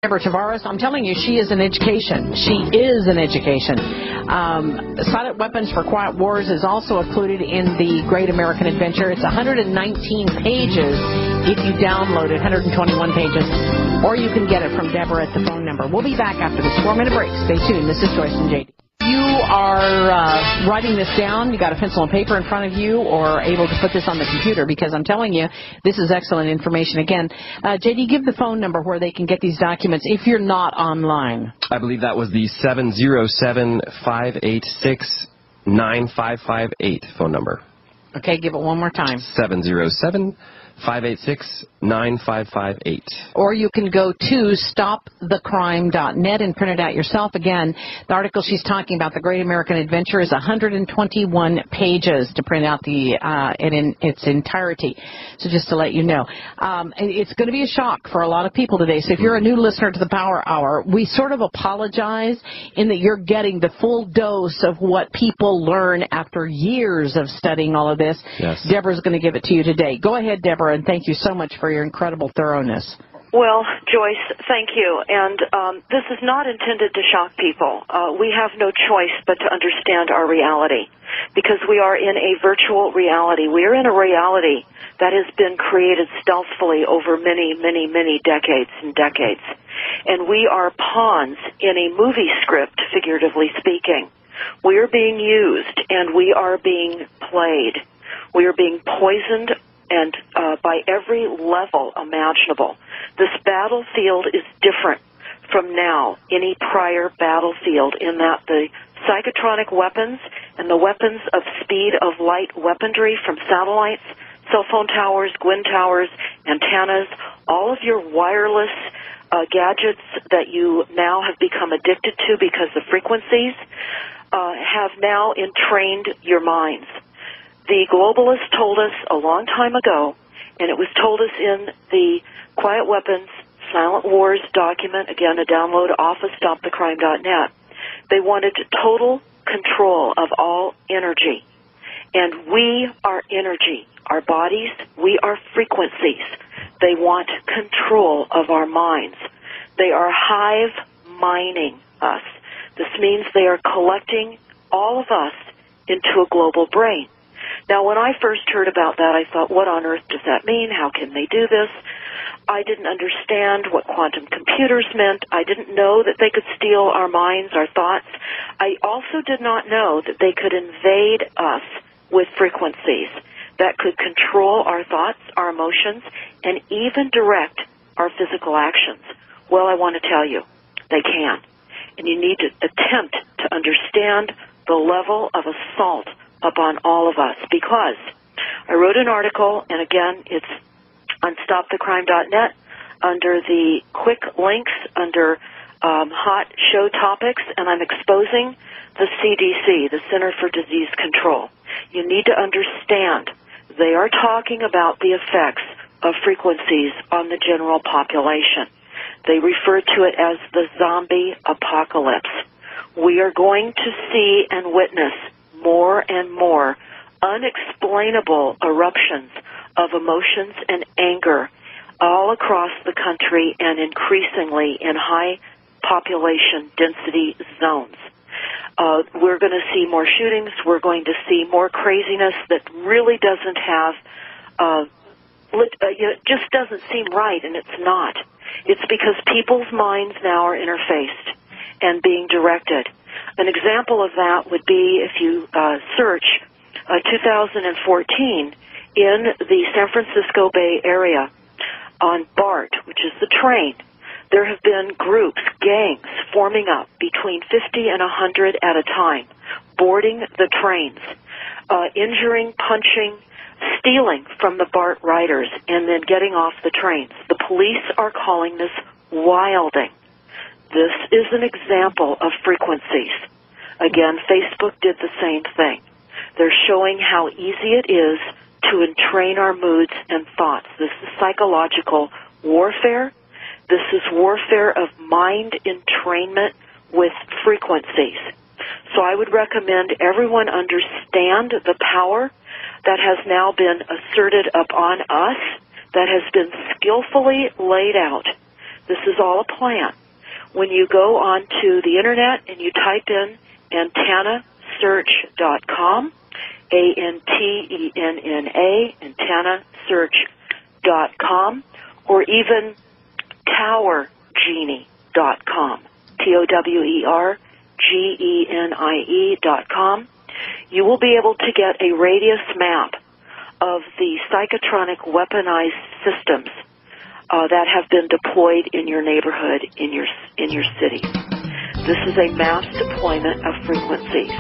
Deborah Tavares, I'm telling you, she is an education. She is an education. Silent Weapons for Quiet Wars is also included in the Great American Adventure. It's 119 pages if you download it, 121 pages, or you can get it from Deborah at the phone number. We'll be back after this 4-minute break. Stay tuned. This is Joyce and JD. You are writing this down, you got a pencil and paper in front of you, or able to put this on the computer, because I'm telling you, this is excellent information. Again, JD, give the phone number where they can get these documents if you're not online. I believe that was the 707-586-9558 phone number. Okay, give it one more time. 707-586-9558. Or you can go to stopthecrime.net and print it out yourself. Again, the article she's talking about, The Great American Adventure, is 121 pages to print out in its entirety. So just to let you know. It's going to be a shock for a lot of people today. So if you're a new listener to the Power Hour, we sort of apologize in that you're getting the full dose of what people learn after years of studying all of this. Yes. Deborah's going to give it to you today. Go ahead, Deborah, and thank you so much for your incredible thoroughness. Well, Joyce, thank you. And this is not intended to shock people. We have no choice but to understand our reality, because we are in a virtual reality. We are in a reality that has been created stealthily over many, many, many decades and decades. And we are pawns in a movie script, figuratively speaking. We are being used, and we are being played. We are being poisoned and by every level imaginable. This battlefield is different from now any prior battlefield, in that the psychotronic weapons and the weapons of speed of light weaponry from satellites, cell phone towers, Gwyn towers, antennas, all of your wireless gadgets that you now have become addicted to because of frequencies have now entrained your minds. The globalists told us a long time ago, and it was told us in the Quiet Weapons Silent Wars document, again, a download off of stopthecrime.net. They wanted total control of all energy. And we are energy. Our bodies, we are frequencies. They want control of our minds. They are hive mining us. This means they are collecting all of us into a global brain. Now, when I first heard about that, I thought, what on earth does that mean? How can they do this? I didn't understand what quantum computers meant. I didn't know that they could steal our minds, our thoughts. I also did not know that they could invade us with frequencies that could control our thoughts, our emotions, and even direct our physical actions. Well, I want to tell you, they can. And you need to attempt to understand the level of assault upon all of us, because I wrote an article, and again, it's on stopthecrime.net under the quick links under hot show topics, and I'm exposing the CDC, the Center for Disease Control. You need to understand they are talking about the effects of frequencies on the general population. They refer to it as the zombie apocalypse. We are going to see and witness more and more unexplainable eruptions of emotions and anger all across the country, and increasingly in high population density zones. We're going to see more shootings. We're going to see more craziness that really doesn't have, it just doesn't seem right, and it's not. It's because people's minds now are interfaced and being directed. An example of that would be if you search 2014 in the San Francisco Bay Area on BART, which is the train. There have been groups, gangs, forming up between 50 and 100 at a time, boarding the trains, injuring, punching, stealing from the BART riders, and then getting off the trains. The police are calling this wilding. This is an example of frequencies. Again, Facebook did the same thing. They're showing how easy it is to entrain our moods and thoughts. This is psychological warfare. This is warfare of mind entrainment with frequencies. So I would recommend everyone understand the power that has now been asserted upon us, that has been skillfully laid out. This is all a plan. When you go onto the internet and you type in antennasearch.com, ANTENNA, antennasearch.com, or even towergenie.com, TOWERGENIE.com, you will be able to get a radius map of the psychotronic weaponized systems that have been deployed in your neighborhood, in your city. This is a mass deployment of frequencies.